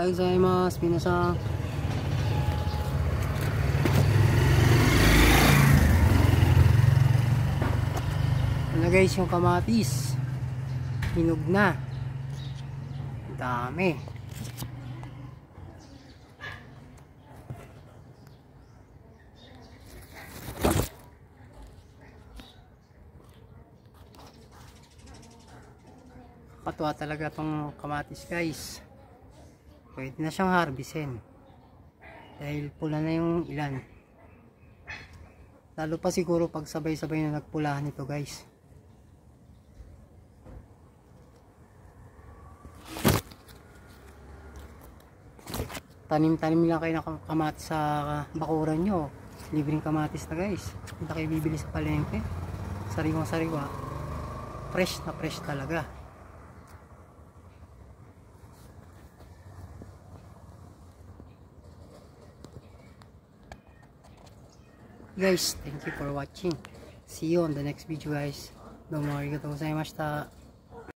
ようございます。皆さん。Ano guys, yung kamatis. Hinog na. Dami. Patwa talaga tong kamatis guys. Pwede na siyang harvestin dahil pula na yung ilan. Lalo pa siguro pag sabay-sabay na nagpulahan ito guys. Tanim-tanim lang kayo ng kamatis sa bakuran nyo. Libreng kamatis na guys. Hindi na kayo bibili sa palengke. Sariwang sariwa. Fresh na fresh talaga. Guys, thank you for watching. See you on the next video guys. どうもありがとうございました。